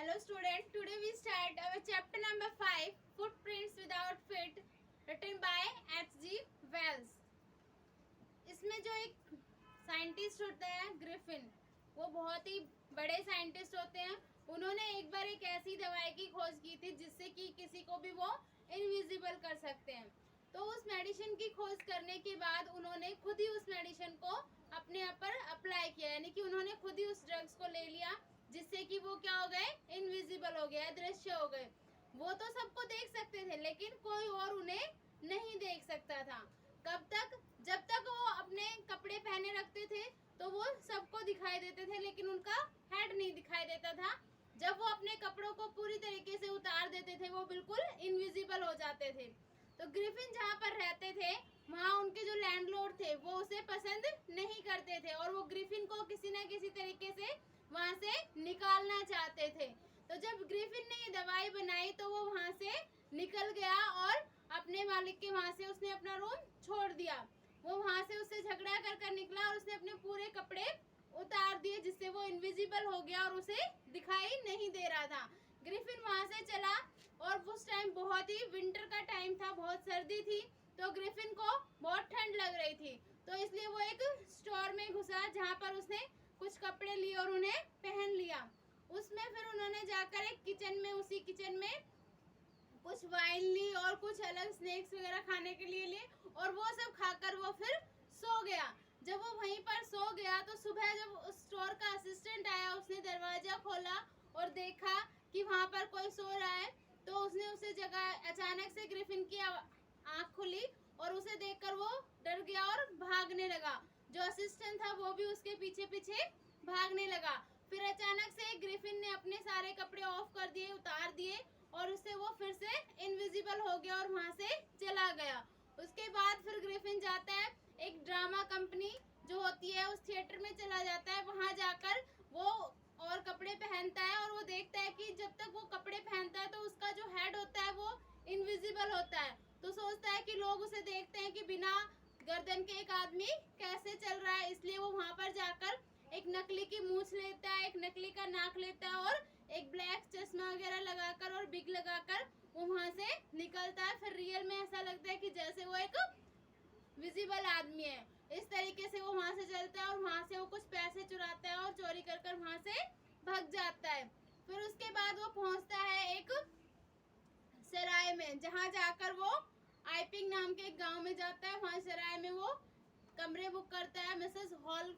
Hello student, today we start our chapter number 5, Footprints Without Feet, written by H.G. Wells. इसमें जो एक scientist होता है Griffin, वो बहुत ही बड़े साइंटिस्ट होते हैं। उन्होंने एक बार एक ऐसी दवाई की खोज की थी जिससे कि किसी को भी वो इनविजिबल कर सकते हैं। तो उस मेडिसिन की खोज करने के बाद उन्होंने खुद ही उस मेडिसिन को अपने आप पर अप्लाई किया, यानी कि उन्होंने खुद ही उस ड्रग्स को ले लिया जिससे कि वो क्या हो गए, इनविजिबल हो गए, अदृश्य हो गए। वो तो सबको देख सकते थे लेकिन कोई और उन्हें नहीं देख सकता था। कब तक? जब तक वो अपने कपड़े पहने रखते थे तो वो सबको दिखाई देते थे लेकिन उनका हेड नहीं दिखाई देता था। जब वो अपने कपड़ों को पूरी तरीके से उतार देते थे वो बिल्कुल इनविजिबल हो जाते थे। तो ग्रिफिन जहाँ पर रहते थे वहाँ उनके जो लैंडलॉर्ड थे वो उसे पसंद नहीं करते थे और वो ग्रिफिन को किसी न किसी तरीके से वहाँ से निकालना चाहते थे। तो जब ग्रिफिन ने ये दवाई बनाई तो वो वहाँ से निकल गया और अपने मालिक के वहाँ से उसने अपना रूम छोड़ दिया। वो वहाँ से उससे झगड़ा कर निकला और उसने अपने पूरे कपड़े उतार दिए जिससे वो इनविजिबल हो गया और उसे दिखाई नहीं दे रहा था। ग्रिफिन वहाँ से चला और उस टाइम बहुत ही विंटर का टाइम था, बहुत सर्दी थी, तो ग्रिफिन को बहुत ठंड लग रही थी। तो इसलिए वो एक स्टोर में घुसा जहाँ पर उसने कुछ कपड़े लिए और उन्हें पहन लिया। उसमें फिर उन्होंने जाकर एक किचन में, उसी किचन में कुछ वाइन ली और कुछ अलग स्नैक्स वगैरह खाने के लिए लिए और वो सब खाकर वो फिर सो गया। जब वो वहीं पर सो गया तो सुबह जब उस स्टोर का असिस्टेंट आया उसने दरवाजा खोला और देखा कि वहाँ पर कोई सो रहा है। तो उसने उसे जगह अचानक से ग्रिफिन की आँख खुली और उसे देखकर वो डर गया और भागने लगा। जो असिस्टेंट था वो भी उसके पीछे पीछे भागने लगा। फिर अचानक से ग्रिफिन ने अपने सारे कपड़े ऑफ कर दिए, उतार दिए और उससे वो फिर से इनविजिबल हो गया और वहाँ से चला गया। उसके बाद फिर ग्रिफिन जाता है एक ड्रामा कंपनी जो होती है उस थिएटर में चला जाता है। वहाँ जाकर वो और कपड़े पहनता है और वो देखता है कि जब तक वो कपड़े पहनता है तो उसका जो हेड होता है वो इनविजिबल होता है। तो सोचता है कि लोग उसे देखते हैं कि बिना गर्दन के एक आदमी कैसे चल रहा है, इसलिए वो वहाँ पर जाकर एक नकली की मूंछ लेता है, एक नकली का नाक लेता है और एक ब्लैक चश्मा वगैरह लगाकर और बिग लगाकर वो वहाँ से निकलता है। फिर रियल में ऐसा लगता है कि जैसे वो एक विजिबल आदमी है। इस तरीके से वो वहाँ से चलता है और वहाँ से वो कुछ पैसे चुराता है और चोरी कर वहाँ से भाग जाता है। फिर उसके बाद वो पहुँचता है एक सराय में, जहाँ जाकर वो आइपिंग नाम के एक गांव में जाता है। वहाँ सराय में वो कमरे बुक करता है। मिसेस हॉल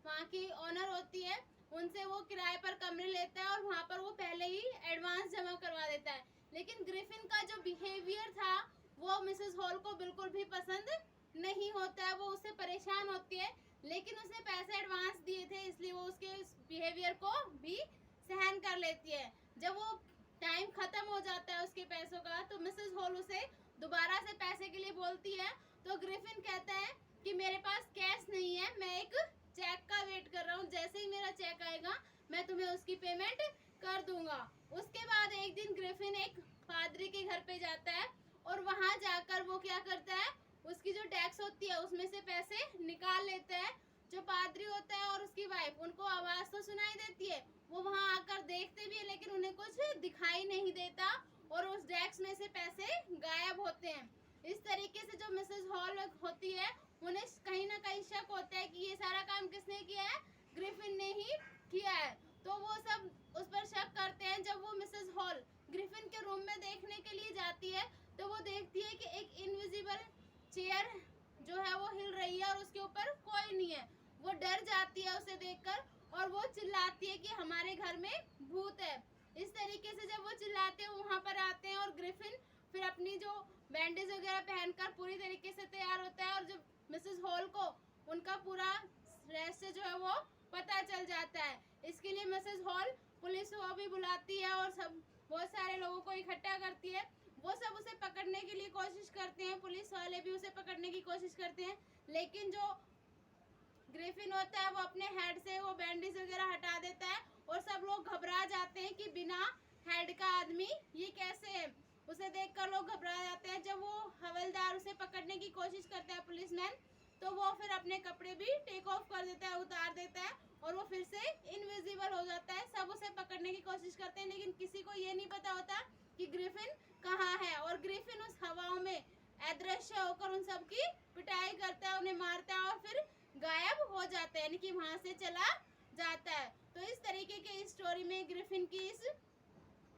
वहाँ की ओनर होती है, उनसे वो किराए पर कमरे लेता है और वहाँ पर वो पहले ही एडवांस जमा करवा देता है। लेकिन ग्रिफिन का जो बिहेवियर था वो मिसेस हॉल को बिल्कुल भी पसंद नहीं होता है। वो उससे परेशान होती है लेकिन उसने पैसे एडवांस दिए थे इसलिए वो उसके बिहेवियर को भी सहन कर लेती है। जब वो टाइम खत्म हो जाता है उसके पैसों का तो मिसेस हॉल उसे दोबारा से पैसे के लिए बोलती है। तो ग्रिफिन कहता है कि मेरे पास कैश नहीं है, मैं एक चेक का वेट कर रहा हूँ, जैसे ही मेरा चेक आएगा मैं तुम्हें उसकी पेमेंट कर दूंगा। उसके बाद एक दिन ग्रिफिन एक पादरी के घर पे जाता है और वहां जाकर वो क्या करता है, उसकी जो टैक्स होती है उसमें से पैसे निकाल लेता है। जो पादरी होता है और उसकी वाइफ, उनको आवाज तो सुनाई देती है, वो वहां आकर देखते भी है लेकिन उन्हें कुछ दिखाई नहीं देता और उस डेस्क में से पैसे गायब होते हैं। इस तरीके से जो मिसेस हॉल होती है उन्हें कहीं ना कहीं शक होता है कि ये सारा काम किसने किया है, ग्रिफिन ने ही किया है। तो वो सब उस पर शक करते हैं। जब वो मिसेस हॉल ग्रिफिन के रूम में देखने के लिए जाती है तो वो देखती है कि एक इनविजिबल चेयर जो है वो हिल रही है और उसके ऊपर कोई नहीं है। वो डर जाती है उसे देखकर और वो चिल्लाती है कि हमारे घर में भूत है। इस तरीके से जब वो चिल्लाते हैं वहाँ पर आते हैं और ग्रिफिन फिर अपनी जो बैंडेज वगैरह पहनकर पूरी तरीके से तैयार होता है और जो मिसेस हॉल को उनका पूरा रहस्य जो है वो पता चल जाता है। इसके लिए मिसेस हॉल पुलिस को भी बुलाती है और सब बहुत सारे लोगों को इकट्ठा करती है। वो सब उसे पकड़ने के लिए कोशिश करते हैं, पुलिस वाले भी उसे पकड़ने की कोशिश करते हैं लेकिन जो ग्रिफिन होता है वो अपने हेड से वो बैंडेज वगैरह हटा देता है और सब लोग घबरा जाते हैं कि बिना हेड का आदमी ये कैसे है। उसे देखकर लोग घबरा जाते हैं। जब वो हवलदार उसे पकड़ने की कोशिश करता है पुलिसमैन, तो वो फिर अपने कपड़े भी टेक ऑफ कर देता है, उतार देता है और वो फिर से इनविजिबल हो जाता है। सब उसे पकड़ने की कोशिश करते हैं लेकिन ये नहीं पता होता कि ग्रिफिन कहाँ है, और ग्रिफिन उस हवाओं में अदृश्य होकर उन सब की पिटाई करता है, उन्हें मारता है और फिर गायब हो जाता है, यानी कि वहां से चला जाता है। तो इस तरीके के स्टोरी में ग्रिफिन की इस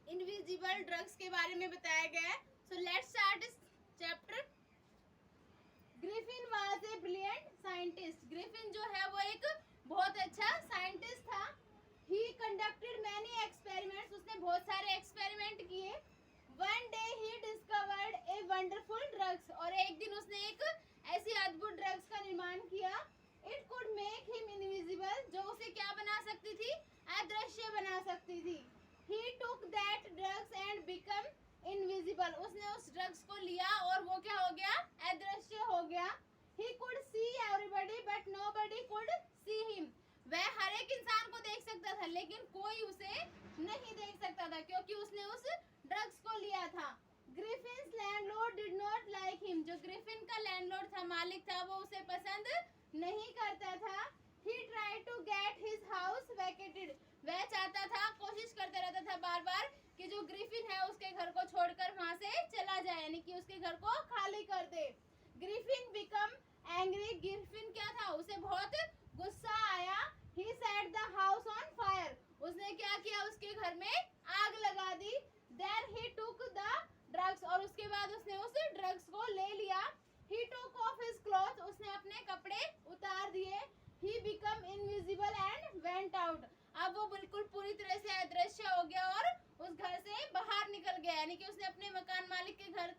इनविजिबल ड्रग्स के बारे में बताया गया है। So let's start this chapter. Griffin was a brilliant scientist. Griffin जो है वो एक बहुत अच्छा साइंटिस्ट था। ही कंडक्टेड मैनी एक्सपेरिमेंट्स, उसने बहुत सारे एक्सपेरिमेंट किए। One day he discovered a wonderful drugs, और एक दिन उसने एक ऐसी अद्भुत ड्रग्स का निर्माण किया। It could make him invisible, जो उसे क्या बना सकती थी, अदृश्य बना सकती थी। He took that drugs and become invisible, उसने उस ड्रग्स को लिया और वो क्या हो गया, अदृश्य हो गया। He could see everybody but nobody could see him, वह हर एक इंसान को देख सकता था लेकिन कोई उसे नहीं देख सकता था क्योंकि उसने उस ड्रग्स को लिया था। Griffin's landlord did not like him, जो ग्रिफिन का लैंडलॉर्ड था, मालिक था, वो उसे पसंद नहीं करता था। He tried to get his house vacated, वह चाहता था, कोशिश करता रहता था बार बार कि जो ग्रिफिन है उसके घर को छोड़कर वहां से चला जाए, यानी कि उसके घर को खाली कर दे। ग्रिफिन बिकम एंग्री, ग्रिफिन क्या था, उसे बहुत गुस्सा आया। He set the house on fire, उसने क्या किया, उसके घर में आग लगा दी। Then he took the drugs, और उसके बाद उसने उस ड्रग्स को ले लिया। He took off his clothes, उसने अपने कपड़े उतार दिए। He become invisible and went out, अब वो बिल्कुल पूरी तरह से अदृश्य हो गया और उस घर से बाहर निकल गया, यानी कि उसने अपने मकान मालिक के घर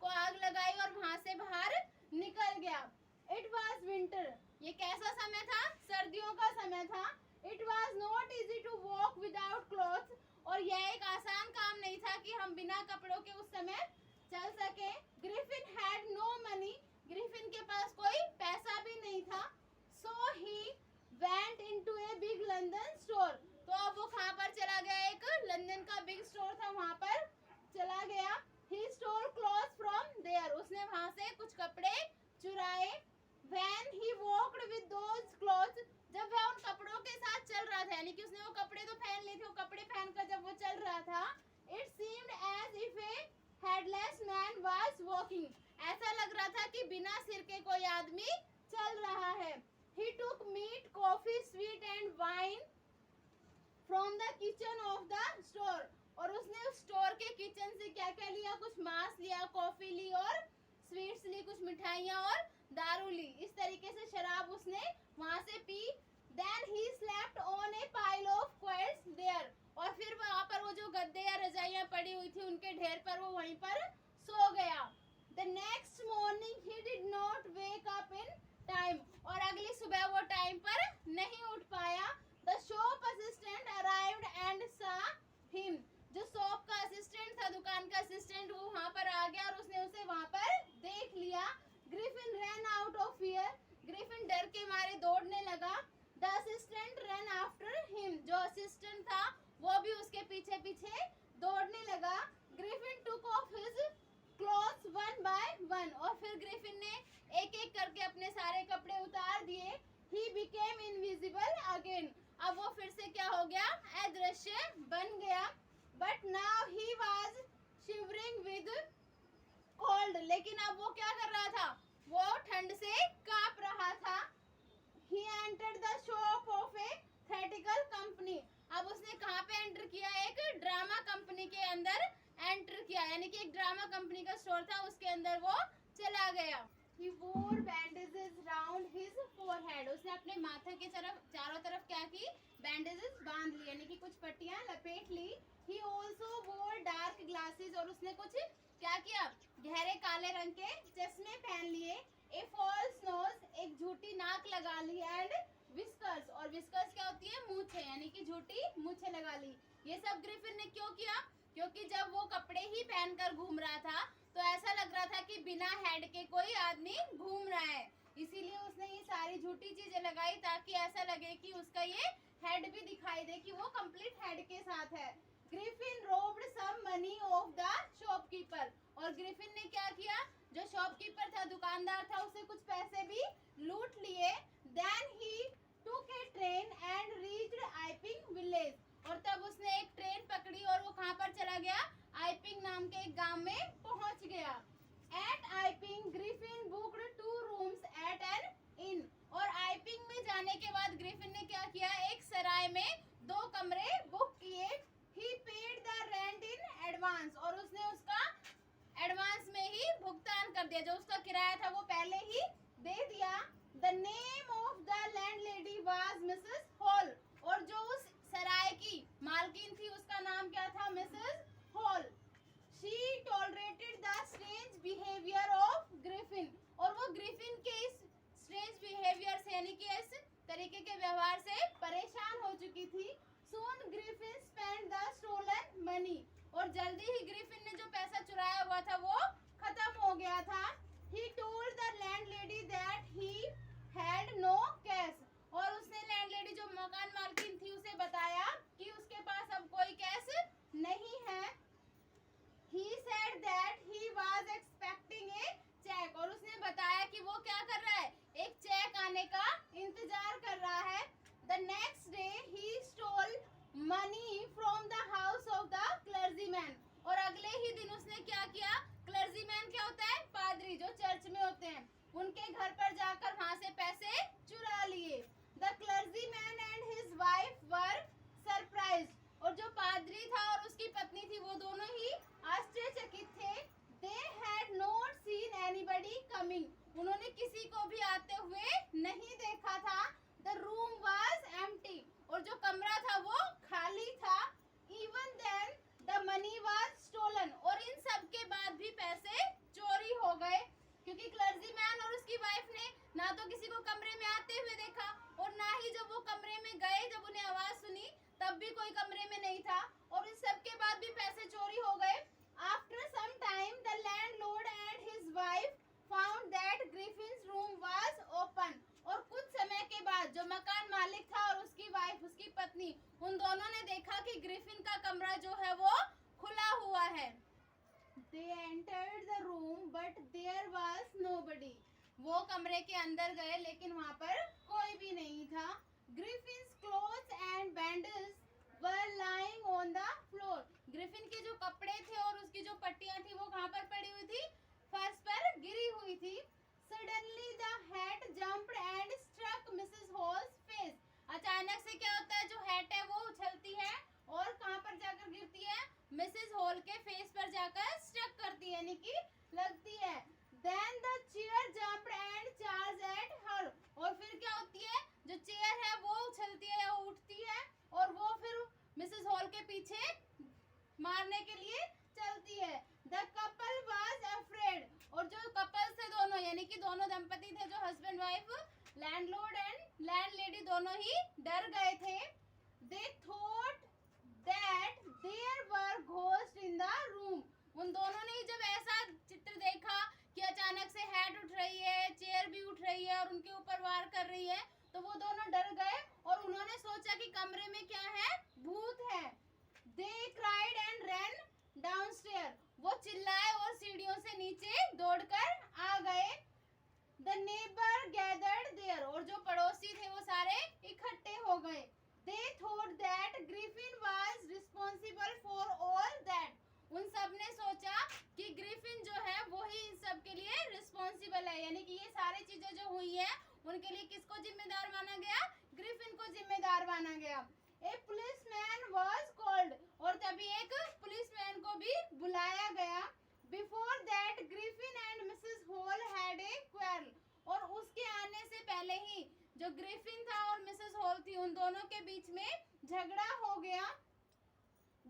को आग लगाई और वहां से बाहर निकल गया। It was winter, ये कैसा समय था, सर्दियों का समय था। It was not easy to walk without clothes, और यह एक आसान काम नहीं था कि हम बिना कपड़ों के उस समय चल सके। Griffin had no money, Griffin के पास कोई पैसा भी नहीं था। So he went into a big London store, तो अब वो कहाँ पर चला गया, एक लंदन का बिग स्टोर था, वहाँ पर चला गया। He stole clothes from there, उसने वहाँ से कुछ कपड़े चुराए। When he walked with those clothes, जब वह उन कपड़ों के साथ चल रहा था, यानी कि उसने वो कपड़े तो पहन लिए थे, वो कपड़े पहनकर जब वो चल रहा था, it seemed as if a headless man was walking, ऐसा लग रहा था कि बिना सिर के कोई आदमी चल रहा है। He took meat, coffee, sweet and wine from the kitchen of the store, और उसने उस स्टोर के किचन से क्या क्या लिया, कुछ मांस लिया, कॉफी ली और स्वीट्स ली, कुछ मिठाइयाँ और दारू ली, इस तरीके से शराब उसने वहाँ से P. Then he slept on a pile of quilts there, और फिर वहाँ पर वो जो गद्दे या रजाइयाँ पड़ी हुई थी उनके ढेर पर वो वहीं पर सो गया। The next morning he did not wake up in time, और अगली सुबह वो टाइम पर नहीं उठ पाया। The shop assistant arrived and saw him, जो शॉप का असिस्टेंट था, दुकान का असिस्टेंट, वो वहाँ पर आ गया और उसने उसे वहाँ पर देख लिया। Griffin ran out of fear, Griffin डर के मारे दौड़ने लगा। The assistant ran after him, जो असिस्टेंट था वो भी उसके पीछे पीछे दौड़ने लगा। Griffin took off his clothes one by one, और फिर ग्रिफिन ने एक एक करके अपने सारे कपड़े उतार दिए। He became invisible again, अब वो फिर से क्या हो गया, अदृश्य बन गया। But now he was shivering with cold, लेकिन अब वो क्या कर रहा था, वो ठंड से कांप रहा था। He entered the shop of a theatrical company, अब उसने कहाँ पे एंटर किया, एक ड्रामा कंपनी के अंदर एंटर किया, यानी कि एक ड्रामा कंपनी का स्टोर था, उसके अंदर वो चला गया। He wore bandages round his forehead, उसने अपने माथे के तरफ चारों तरफ क्या की, बैंडेजेस बांध ली, यानी कि कुछ पट्टियां लपेट ली। He also wore dark glasses, और उसने कुछ क्या किया, गहरे काले रंग के चश्मे पहन लिए। A false nose, एक झूठी नाक लगा ली। एंड whiskers, और whiskers क्या होती है, मूछें, यानी कि झूठी मूछें लगा ली। ये सब ग्रिफिन ने क्यों किया, क्योंकि जब वो कपड़े ही पहनकर घूम रहा था तो ऐसा लग रहा था कि बिना हेड के कोई आदमी घूम रहा है, इसीलिए उसने ये सारी झूठी चीजें लगाई ताकि ऐसा लगे कि उसका ये हेड भी दिखाई दे कि वो कंप्लीट हेड के साथ है। Griffin robbed some money off the shopkeeper, और ग्रिफिन ने क्या किया, जो शॉपकीपर था, दुकानदार था, उससे कुछ पैसे भी लूट लिए। Then he took a train and reached Iping village, और तब उसने एक ट्रेन पकड़ी और वो कहाँ पर चला किराए में 2 कमरे बुक किए। He paid the rent in advance, और उसने उसका एडवांस में ही भुगतान कर दिया, जो उसका किराया था वो पहले ही दे दिया। The name of the landlady was Mrs hall, और जो उस सराय की मालकिन थी उसका नाम क्या था? Mrs hall. She tolerated the strange behaviour of Griffin, और वो ग्रिफिन के इस स्ट्रेंज बिहेवियर से यानी कि इस तरीके के व्यवहार से परेशान हो चुकी थी। Soon Griffin spend the stolen money, और जल्दी ही ग्रिफिन ने जो पैसा चुराया हुआ था वो खत्म हो गया था। He told the landlady that he had no cash, और उसने लैंडलेडी जो मकान मालकिन थी उसे बताया कि उसके पास अब कोई कैश नहीं है। He said that he was expecting a check, और उसने बताया कि वो क्या कर रहा है? एक चेक आने का इंतजार कर रहा है। The next day he stole money from the house of the clergyman, और अगले ही दिन उसने क्या किया? क्लर्जीमैन क्या होता है? पादरी, जो चर्च में होते हैं, उनके घर पर जाकर वहां से पैसे चुरा लिए। The clergyman and his wife were surprised, और जो पादरी था और उसकी पत्नी थी वो दोनों ही आश्चर्यचकित थे। They had not seen anybody coming, उन्होंने किसी को भी आते हुए नहीं देखा था। The room was empty, और जो कमरा था वो खाली था। Even then the money was stolen, और इन सब के बाद भी पैसे चोरी हो गए, क्योंकि क्लर्जीमैन और उसकी वाइफ ने ना तो किसी को कमरे में आते हुए देखा, और ना ही जब वो कमरे में गए, जब उन्हें आवाज सुनी तब भी कोई कमरे में नहीं था, और इस सब के बाद भी पैसे चोरी हो गए। After some time the landlord and his wife found that Griffin's room was open, और कुछ समय के बाद जो मकान मालिक था और उसकी वाइफ, उसकी पत्नी, उन दोनों ने देखा कि ग्रिफिन का कमरा जो है वो खुला हुआ है। They entered the room but there was nobody, वो कमरे के अंदर गए लेकिन वहाँ पर कोई भी नहीं था। Griffin's clothes and bandages were lying on the floor, Griffin के जो कपड़े थे और उसकी जो पट्टियां थी वो कहाँ पर पड़ी हुई थी? फर्श पर गिरी हुई थी। Suddenly the hat jumped and struck Mrs. Hall's face, अचानक से क्या होता है? जो हैट है वो उछलती है और कहाँ पर जाकर गिरती है? मिसेस हॉल के फेस पर जाकर स्ट्रक करती है, यानी कि लगती है। Then the chair jumped and charged at her, और फिर क्या होती है? जो चेयर है वो उछलती है या उठती है और वो फिर मिसेस हॉल के पीछे मारने के लिए चलती है। The couple was afraid, और जो कपल थे दोनों, यानी कि दोनों दंपति थे, जो husband wife, landlord and landlady, दोनों ही डर गए थे। They thought that there were ghosts in the room, उन दोनों ने ही जब ऐसा चित्र देखा कि अचानक से हैट उठ रही है, चेयर भी उठ रही है और उनके ऊपर वार कर रही है, तो वो दोनों डर गए और उन्होंने सोचा कि कमरे में क्या है? भूत है। They cried and ran downstairs, वो चिल्लाए और सीढ़ियों से नीचे दौड़कर आ गए। The neighbor gathered there, और जो पड़ोसी थे वो सारे इकट्ठे हो गए। They thought that Griffin was responsible for all that, उन सब ने सोचा कि ग्रिफिन जो है वो ही इन सब के लिए रिस्पॉन्सिबल है, यानी कि ये सारी चीजें जो हुई है उनके लिए किसको जिम्मेदार माना गया? ग्रिफिन को जिम्मेदार माना गया। A policeman was called, और तभी एक पुलिसमैन को भी बुलाया गया। Before that Griffin and Mrs. Hall had a quarrel, और उसके आने से पहले ही जो ग्रिफिन था और मिसेस हॉल थी उन दोनों के बीच में झगड़ा हो गया।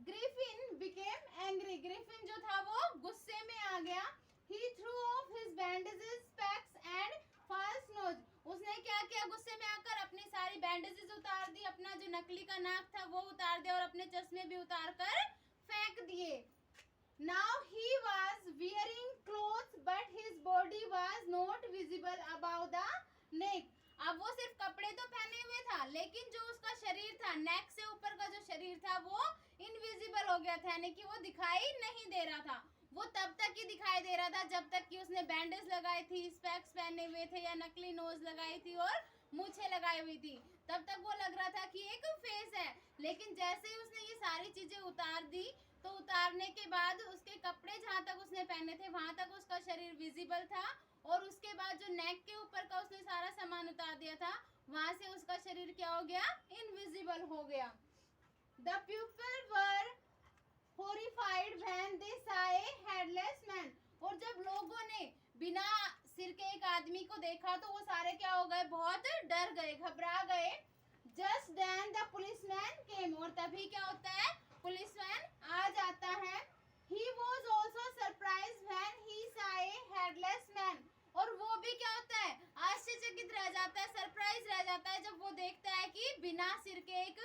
Griffin became angry, ग्रिफिन जो था वो गुस्से में आ गया। He threw off his bandages, specs and false nose, उसने क्या किया? गुस्से में आकर अपनी सारी बैंडेजेस उतार दी, अपना जो नकली का नाक था वो उतार दिया और अपने चश्मे भी उतार कर फेंक दिए। Now he was wearing clothes but his body was not visible above the neck, अब वो सिर्फ कपड़े तो पहने हुए था लेकिन जो उसका शरीर था, नेक से ऊपर का जो शरीर था वो इनविजिबल हो गया था, यानी कि वो दिखाई नहीं दे रहा था। वो तब तक ही दिखाई दे रहा था जब तक कि उसने बैंडेज लगाई थी, स्पेक्स पहने हुए थे या नकली नोज लगाई थी और मूछें लगाई हुई थी, तब तक वो लग रहा था कि एक फेस है। लेकिन जैसे ही उसने ये सारी चीजें उतार दी तो उतारने के बाद उसके कपड़े जहाँ तक उसने पहने थे वहां तक उसका शरीर विजिबल था, और उसके बाद जो नेक के ऊपर का उसने सारा सामान उतार दिया था वहां से उसका शरीर क्या हो गया, इनविजिबल हो गया। The people were horrified when they saw a headless man। और जब लोगों ने बिना सिर के एक आदमी को देखा तो वो सारे क्या हो गए, बहुत डर गए, घबरा गए। Just then the policeman came। और तभी क्या होता है, पुलिसमैन आ जाता है। He was also surprised when he saw a headless man। और वो भी क्या होता है, आश्चर्यचकित रह जाता है, सरप्राइज रह जाता है जब वो देखता है कि बिना सिर के एक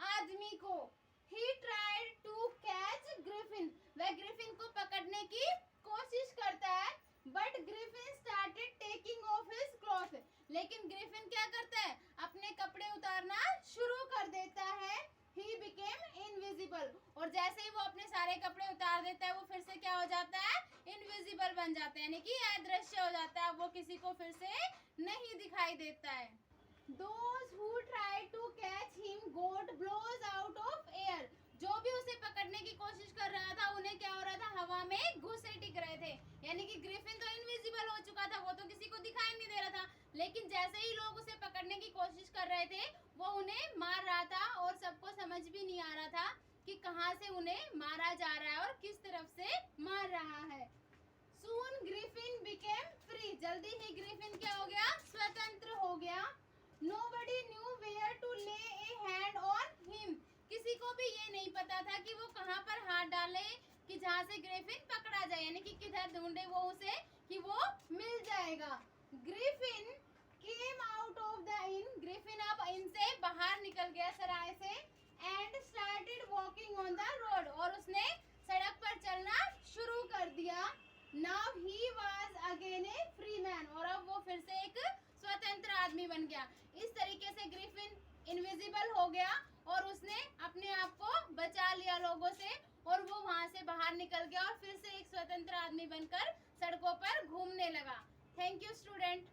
आदमी को। He tried to catch Griffin। वह ग्रिफिन को पकड़ने की कोशिश करता है, but Griffin started taking off his clothes। लेकिन ग्रिफिन क्या करता है, अपने कपड़े उतारना शुरू कर देता है। He became invisible। और जैसे ही वो अपने सारे कपड़े उतार देता है, वो फिर से क्या हो जाता है, इनविजिबल बन जाता है, यानी कि अदृश्य हो जाता है। वो किसी को फिर से नहीं दिखाई देता है। Those who tried to catch him got blows out of air। जो भी उसे पकड़ने की कोशिश कर रहा था, उन्हें क्या हो रहा था, हवा में घुसे टिक रहे थे। यानी कि ग्रिफिन तो इनविजिबल हो चुका था, वो तो किसी को दिखाई नहीं दे रहा था, लेकिन जैसे ही लोग उसे पकड़ने की कोशिश कर रहे थे, वो उन्हें मार रहा था। और सबको समझ भी नहीं आ रहा था कि कहाँ से उन्हें मारा जा रहा है और किस तरफ से मार रहा है। Soon Griffin became free। जल्दी ही ग्रिफिन क्या हो गया, स्वतंत्र हो गया। Nobody knew where to lay a hand on him। किसी को भी ये नहीं पता था कि वो कहाँ पर हाथ डाले कि जहाँ से ग्रिफिन पकड़ा जाए, यानी कि किधर ढूंढे वो उसे कि वो मिल जाएगा। Griffin came out of the inn। Griffin अब इन से बाहर निकल गया, सराय से। and started walking on the road। और उसने सड़क पर चलना शुरू कर दिया। now he was again a free man। और अब वो फिर से एक स्वतंत्र आदमी बन गया। इस तरीके से ग्रिफिन इनविजिबल हो गया और उसने अपने आप को बचा लिया लोगों से, और वो वहां से बाहर निकल गया और फिर से एक स्वतंत्र आदमी बनकर सड़कों पर घूमने लगा। Thank you student.